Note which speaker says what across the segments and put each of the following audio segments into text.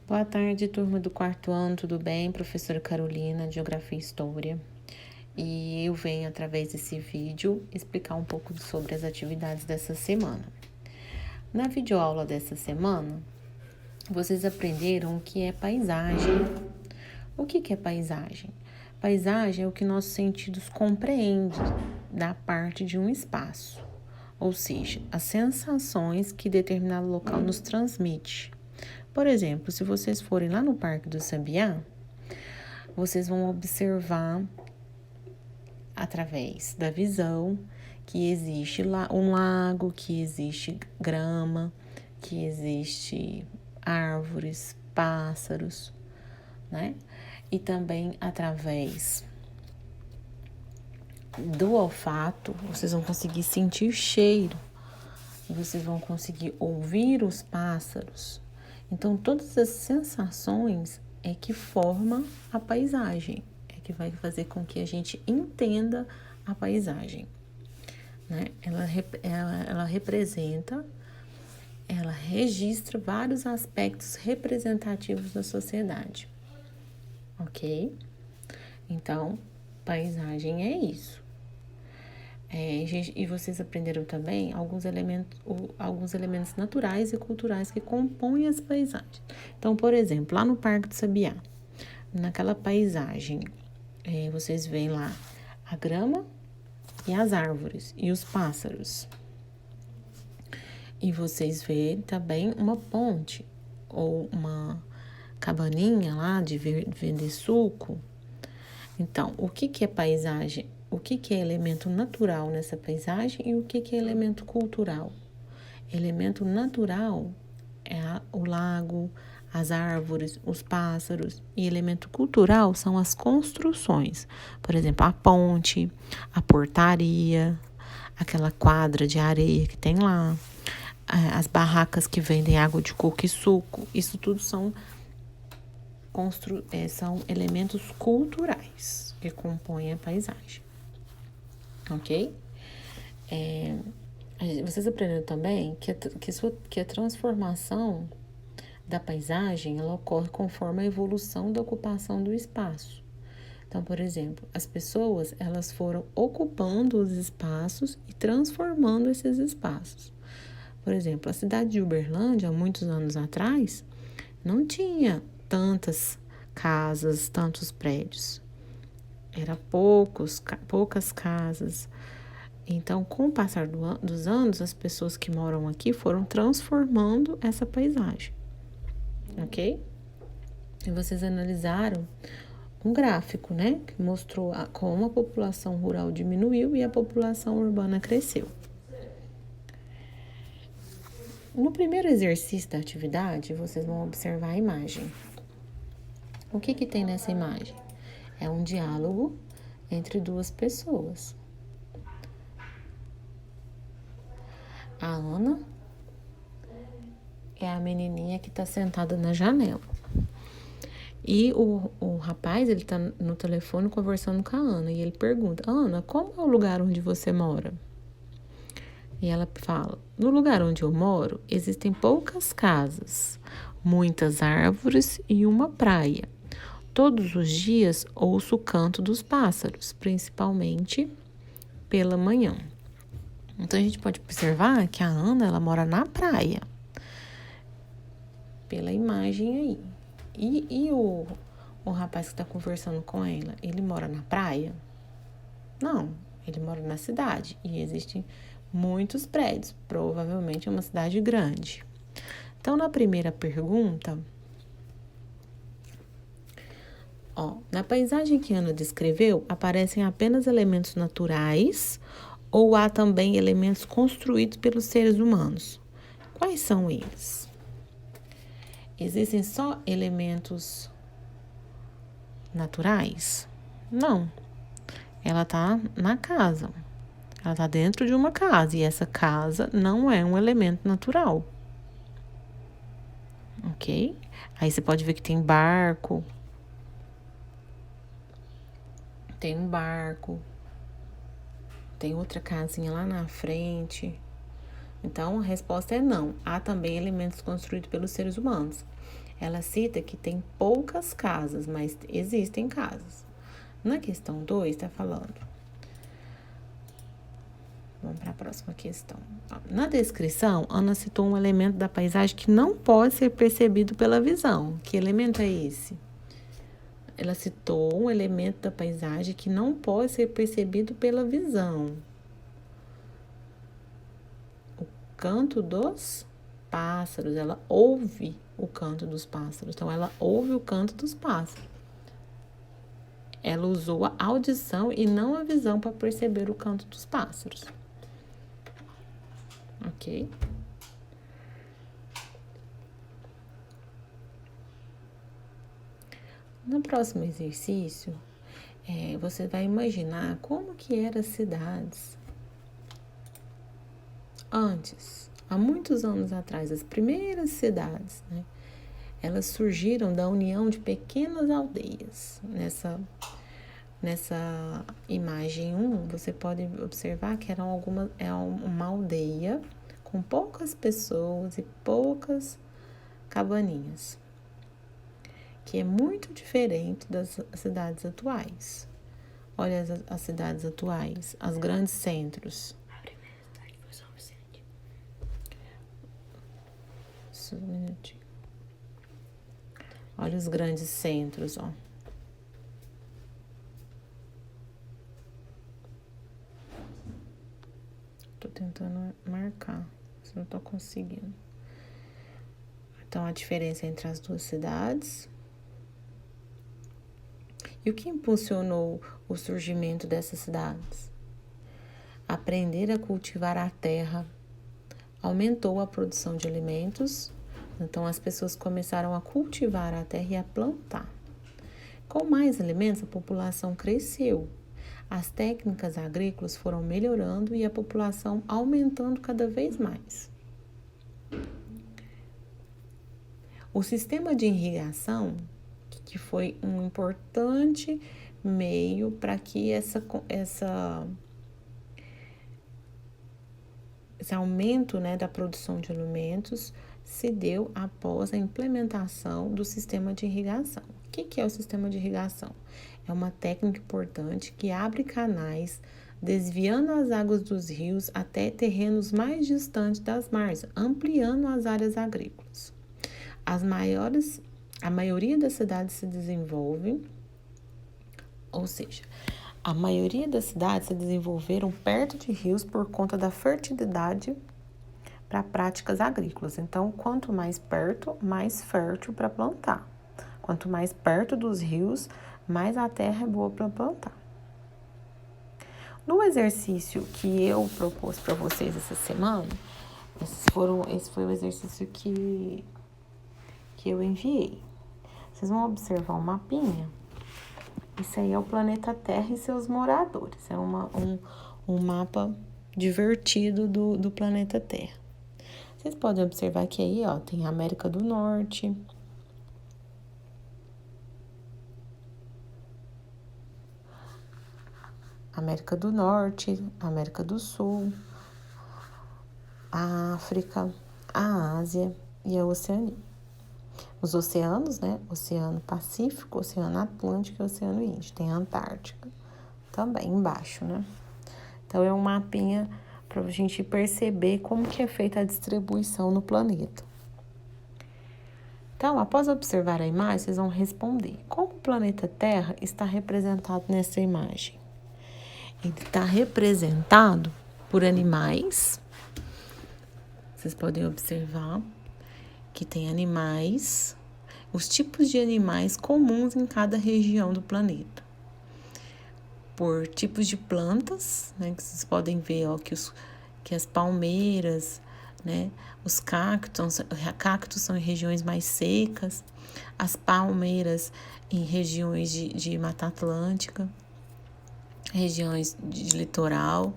Speaker 1: Boa tarde, turma do quarto ano, tudo bem? Professora Carolina, de Geografia e História. E eu venho, através desse vídeo, explicar um pouco sobre as atividades dessa semana. Na videoaula dessa semana, vocês aprenderam o que é paisagem. O que é paisagem? Paisagem é o que nossos sentidos compreendem da parte de um espaço, ou seja, as sensações que determinado local nos transmite. Por exemplo, se vocês forem lá no Parque do Sabiá, vocês vão observar, através da visão, que existe lá um lago, que existe grama, que existe árvores, pássaros, né? E também através do olfato, vocês vão conseguir sentir cheiro, e vocês vão conseguir ouvir os pássaros. Então, todas as sensações é que formam a paisagem, é que vai fazer com que a gente entenda a paisagem, né? Ela representa, ela registra vários aspectos representativos da sociedade, ok? Então, paisagem é isso. E vocês aprenderam também alguns elementos naturais e culturais que compõem as paisagens. Então, por exemplo, lá no Parque do Sabiá, naquela paisagem, vocês veem lá a grama e as árvores e os pássaros. E vocês veem também uma ponte ou uma cabaninha lá de vender suco. Então, o que é paisagem? O que é elemento natural nessa paisagem e o que é elemento cultural? Elemento natural é o lago, as árvores, os pássaros, e elemento cultural são as construções. Por exemplo, a ponte, a portaria, aquela quadra de areia que tem lá, as barracas que vendem água de coco e suco. Isso tudo são elementos culturais que compõem a paisagem, ok? Vocês aprenderam também que a transformação da paisagem ela ocorre conforme a evolução da ocupação do espaço. Então, por exemplo, as pessoas elas foram ocupando os espaços e transformando esses espaços. Por exemplo, a cidade de Uberlândia, há muitos anos atrás, não tinha tantas casas, tantos prédios. Era poucas casas. Então, com o passar dos anos, as pessoas que moram aqui foram transformando essa paisagem, ok? E vocês analisaram um gráfico, né? Que mostrou como a população rural diminuiu e a população urbana cresceu. No primeiro exercício da atividade, vocês vão observar a imagem. O que tem nessa imagem? É um diálogo entre duas pessoas. A Ana é a menininha que está sentada na janela. E o rapaz, ele tá no telefone conversando com a Ana. E ele pergunta, Ana, como é o lugar onde você mora? E ela fala, no lugar onde eu moro, existem poucas casas, muitas árvores e uma praia. Todos os dias ouço o canto dos pássaros, principalmente pela manhã. Então, a gente pode observar que a Ana, ela mora na praia, pela imagem aí. E o rapaz que está conversando com ela, ele mora na praia? Não, ele mora na cidade e existem muitos prédios, provavelmente é uma cidade grande. Então, na primeira pergunta, na paisagem que Ana descreveu, aparecem apenas elementos naturais ou há também elementos construídos pelos seres humanos? Quais são eles? Existem só elementos naturais? Não. Ela está na casa. Ela está dentro de uma casa e essa casa não é um elemento natural. Ok? Aí você pode ver que tem barco. Tem um barco. Tem outra casinha lá na frente. Então, a resposta é não. Há também elementos construídos pelos seres humanos. ela cita que tem poucas casas, mas existem casas. Na questão 2, está falando. Vamos para a próxima questão. Na descrição, Ana citou um elemento da paisagem que não pode ser percebido pela visão. Que elemento é esse? Ela citou um elemento da paisagem que não pode ser percebido pela visão. O canto dos pássaros. Ela ouve o canto dos pássaros. Então, ela ouve o canto dos pássaros. Ela usou a audição e não a visão para perceber o canto dos pássaros. Ok? No próximo exercício, você vai imaginar como que eram as cidades antes, há muitos anos atrás, as primeiras cidades, né? Elas surgiram da união de pequenas aldeias. Nessa imagem 1, você pode observar que é uma aldeia com poucas pessoas e poucas cabaninhas, que é muito diferente das cidades atuais. Olha as cidades atuais, os grandes centros. Só um minutinho. Olha os grandes centros, ó. Tô tentando marcar, mas não tô conseguindo. Então, a diferença entre as duas cidades. E o que impulsionou o surgimento dessas cidades? Aprender a cultivar a terra aumentou a produção de alimentos. Então, as pessoas começaram a cultivar a terra e a plantar. Com mais alimentos, a população cresceu. As técnicas agrícolas foram melhorando e a população aumentando cada vez mais. O sistema de irrigação, que foi um importante meio para que esse aumento, né, da produção de alimentos se deu após a implementação do sistema de irrigação. O que é o sistema de irrigação? É uma técnica importante que abre canais, desviando as águas dos rios até terrenos mais distantes das margens, ampliando as áreas agrícolas. A maioria das cidades se desenvolve, ou seja, a maioria das cidades se desenvolveram perto de rios por conta da fertilidade para práticas agrícolas. Então, quanto mais perto, mais fértil para plantar. Quanto mais perto dos rios, mais a terra é boa para plantar. No exercício que eu propus para vocês essa semana, esse foi o exercício que eu enviei. Vocês vão observar um mapinha. Isso aí é o planeta Terra e seus moradores. É um mapa divertido do planeta Terra. Vocês podem observar que aí, ó, tem a América do Norte, América do Sul, a África, a Ásia e a Oceania. Os oceanos, né? Oceano Pacífico, Oceano Atlântico e Oceano Índico. Tem a Antártica também embaixo, né? Então, é um mapinha para a gente perceber como que é feita a distribuição no planeta. Então, após observar a imagem, vocês vão responder. Como o planeta Terra está representado nessa imagem? Ele está representado por animais. Vocês podem observar que tem animais, os tipos de animais comuns em cada região do planeta. Por tipos de plantas, né, que vocês podem ver, ó, que as palmeiras, né, os cactos são em regiões mais secas, as palmeiras em regiões de Mata Atlântica, regiões de litoral,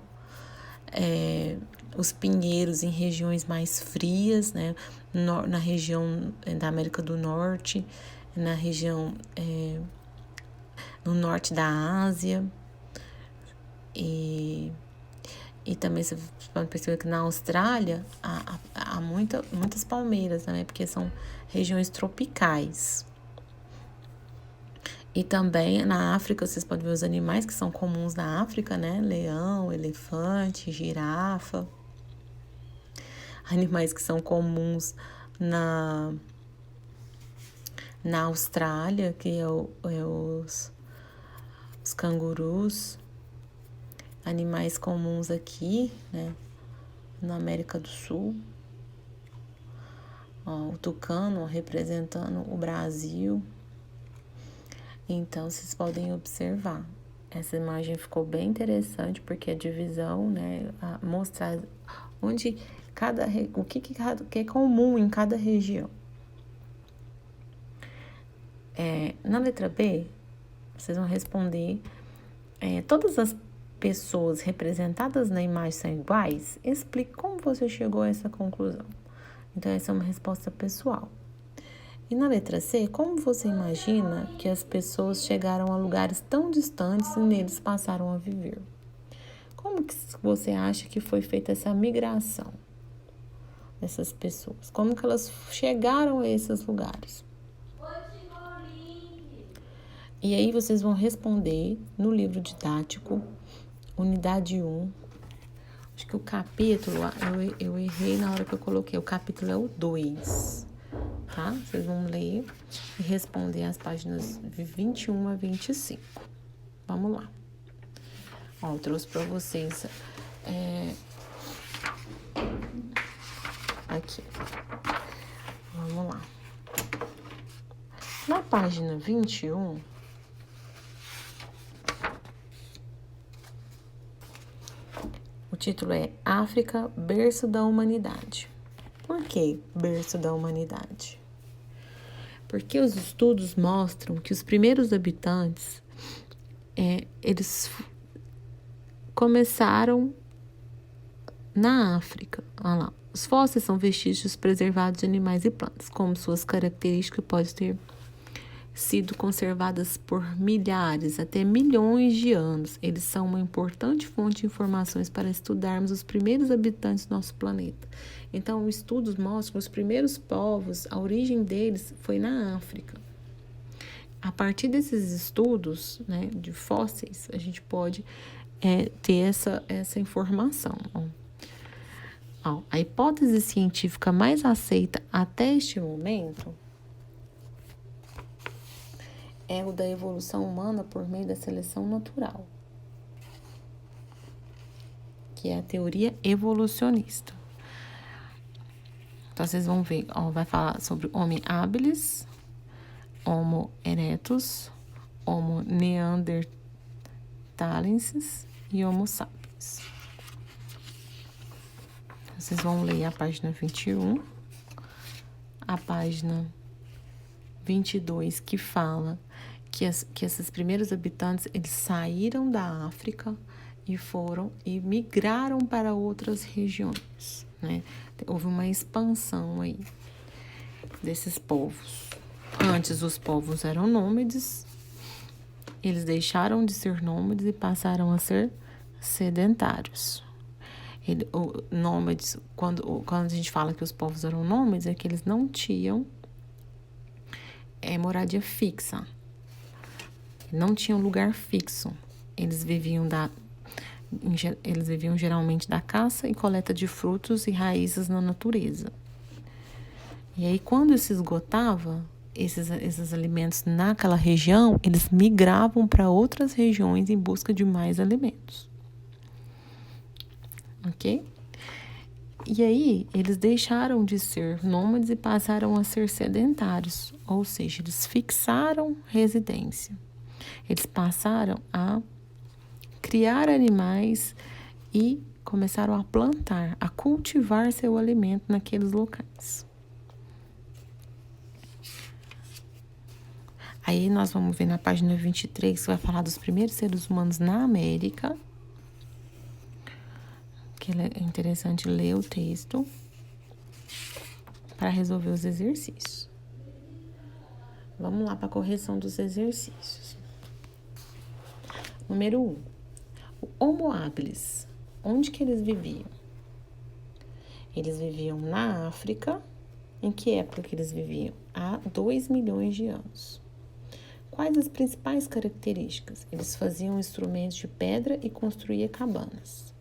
Speaker 1: os pinheiros em regiões mais frias, né, na região da América do Norte, na região no norte da Ásia e E também você pode perceber que na Austrália há muitas palmeiras, né? Porque são regiões tropicais. E também na África, vocês podem ver os animais que são comuns na África, né? Leão, elefante, girafa. Animais que são comuns na Austrália, que é os cangurus. Animais comuns aqui, né? Na América do Sul. Ó, o tucano representando o Brasil. Então, vocês podem observar. Essa imagem ficou bem interessante, porque a divisão, né, mostra onde o que é comum em cada região. Na letra B, vocês vão responder, todas as pessoas representadas na imagem são iguais? Explique como você chegou a essa conclusão. Então, essa é uma resposta pessoal. E na letra C, como você imagina que as pessoas chegaram a lugares tão distantes e neles passaram a viver? Como que você acha que foi feita essa migração dessas pessoas? Como que elas chegaram a esses lugares? E aí vocês vão responder no livro didático, unidade 1. Acho que o capítulo, eu errei na hora que eu coloquei, o capítulo é o 2. Tá? Vocês vão ler e responder as páginas de 21 a 25. Vamos lá. Ó, eu trouxe para vocês aqui. Vamos lá. Na página 21, o título é África, berço da humanidade. Por que berço da humanidade? Porque os estudos mostram que os primeiros habitantes, eles começaram na África. Olha lá. Os fósseis são vestígios preservados de animais e plantas, como suas características podem ter sido conservadas por milhares, até milhões de anos. Eles são uma importante fonte de informações para estudarmos os primeiros habitantes do nosso planeta. Então, estudos mostram que os primeiros povos, a origem deles foi na África. A partir desses estudos, né, de fósseis, a gente pode ter essa informação. Ó, a hipótese científica mais aceita até este momento é o da evolução humana por meio da seleção natural, que é a teoria evolucionista. Então, vocês vão ver, ó, vai falar sobre Homo habilis, Homo erectus, Homo neanderthalensis e Homo sapiens. Vocês vão ler a página 21, a página 22, que fala que esses primeiros habitantes, eles saíram da África e migraram para outras regiões, né? Houve uma expansão aí desses povos. Antes, os povos eram nômades, eles deixaram de ser nômades e passaram a ser sedentários. Nômades, quando a gente fala que os povos eram nômades, é que eles não tinham moradia fixa. Não tinham lugar fixo. Eles viviam geralmente da caça e coleta de frutos e raízes na natureza. E aí, quando se esgotava esses alimentos naquela região, eles migravam para outras regiões em busca de mais alimentos. Ok? E aí, eles deixaram de ser nômades e passaram a ser sedentários, ou seja, eles fixaram residência. Eles passaram a criar animais e começaram a plantar, a cultivar seu alimento naqueles locais. Aí nós vamos ver na página 23, que vai falar dos primeiros seres humanos na América. Que é interessante ler o texto para resolver os exercícios. Vamos lá para a correção dos exercícios. Número 1. O Homo habilis. onde que eles viviam? Eles viviam na África. Em que época que eles viviam? Há 2 milhões de anos. Quais as principais características? Eles faziam instrumentos de pedra e construíam cabanas.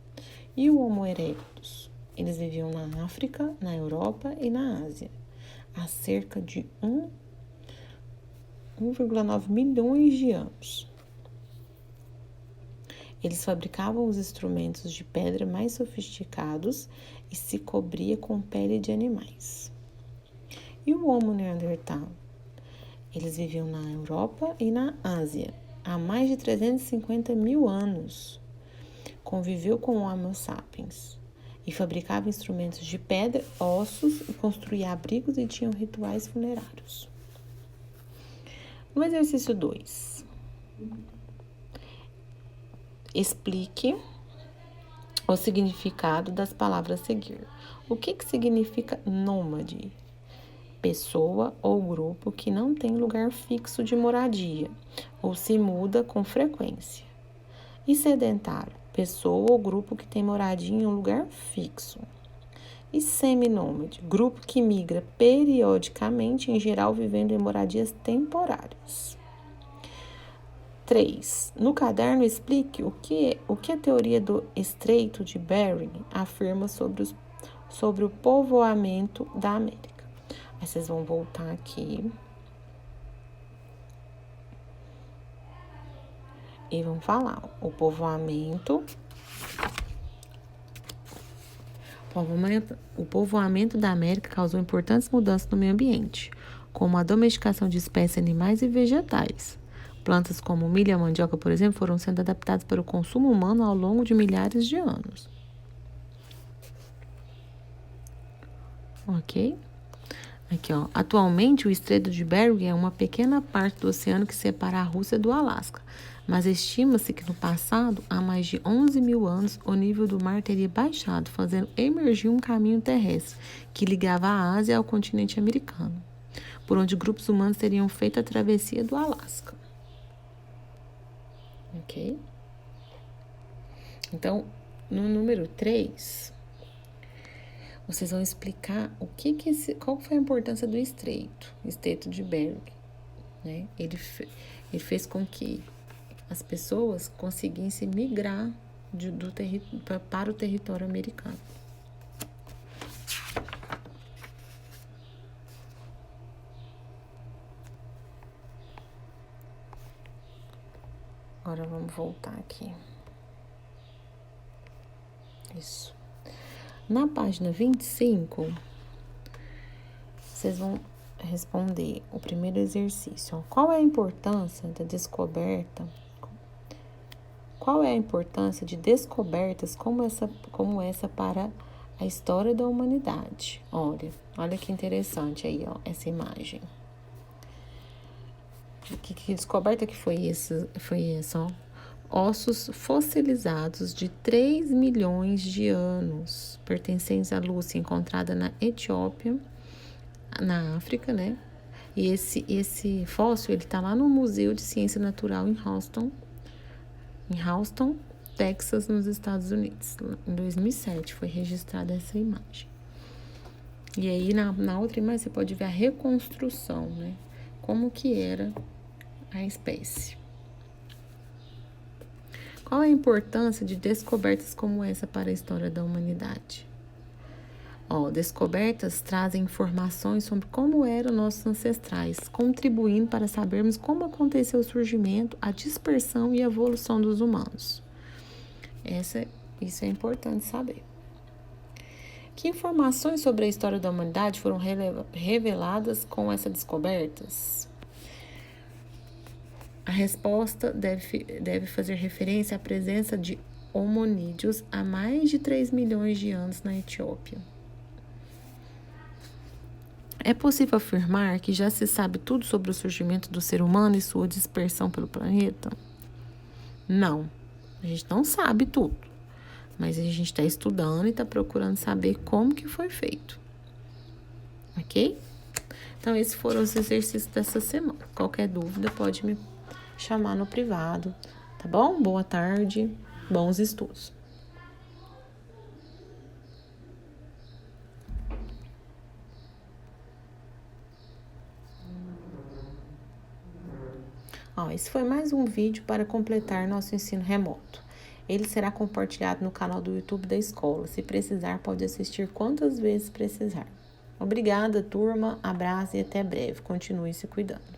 Speaker 1: E o Homo erectus? Eles viviam na África, na Europa e na Ásia. Há cerca de 1,9 milhões de anos. Eles fabricavam os instrumentos de pedra mais sofisticados e se cobria com pele de animais. E o Homo neandertal? Eles viviam na Europa e na Ásia há mais de 350 mil anos. Conviveu com o Homo sapiens e fabricava instrumentos de pedra, ossos e construía abrigos e tinham rituais funerários. No exercício 2, explique o significado das palavras a seguir. O que significa nômade? Pessoa ou grupo que não tem lugar fixo de moradia ou se muda com frequência. E sedentário? Pessoa ou grupo que tem moradia em um lugar fixo. E seminômade? Grupo que migra periodicamente, em geral vivendo em moradias temporárias. 3. No caderno, explique o que a teoria do Estreito de Bering afirma sobre o povoamento da América. Aí vocês vão voltar aqui e vão falar o povoamento da América causou importantes mudanças no meio ambiente, como a domesticação de espécies animais e vegetais. Plantas como milho e a mandioca, por exemplo, foram sendo adaptadas para o consumo humano ao longo de milhares de anos. Ok? Aqui, ó. Atualmente, o Estreito de Bering é uma pequena parte do oceano que separa a Rússia do Alasca, mas estima-se que no passado, há mais de 11 mil anos, o nível do mar teria baixado, fazendo emergir um caminho terrestre que ligava a Ásia ao continente americano, por onde grupos humanos teriam feito a travessia do Alasca. Ok? Então, no número 3, vocês vão explicar qual foi a importância do Estreito de Bering, né? Ele fez com que as pessoas conseguissem migrar para o território americano. Agora vamos voltar aqui. Isso. Na página 25, vocês vão responder o primeiro exercício. Qual é a importância da descoberta? Qual é a importância de descobertas como essa para a história da humanidade? Olha que interessante aí, ó, essa imagem. Que descoberta que foi essa, ó? Ossos fossilizados de 3 milhões de anos, pertencentes à Lúcia, encontrada na Etiópia, na África, né? E esse fóssil, ele tá lá no Museu de Ciência Natural em Houston, Texas, nos Estados Unidos. Em 2007 foi registrada essa imagem. E aí, na outra imagem, você pode ver a reconstrução, né? Como que era a espécie. Qual a importância de descobertas como essa para a história da humanidade? Descobertas trazem informações sobre como eram nossos ancestrais, contribuindo para sabermos como aconteceu o surgimento, a dispersão e a evolução dos humanos. Isso é importante saber. Que informações sobre a história da humanidade foram reveladas com essas descobertas? A resposta deve fazer referência à presença de hominídeos há mais de 3 milhões de anos na Etiópia. É possível afirmar que já se sabe tudo sobre o surgimento do ser humano e sua dispersão pelo planeta? Não, a gente não sabe tudo, mas a gente está estudando e está procurando saber como que foi feito. Ok? Então, esses foram os exercícios dessa semana. Qualquer dúvida pode me chamar no privado, tá bom? Boa tarde, bons estudos. Ó, esse foi mais um vídeo para completar nosso ensino remoto. Ele será compartilhado no canal do YouTube da escola. Se precisar, pode assistir quantas vezes precisar. Obrigada, turma. Abraço e até breve. Continue se cuidando.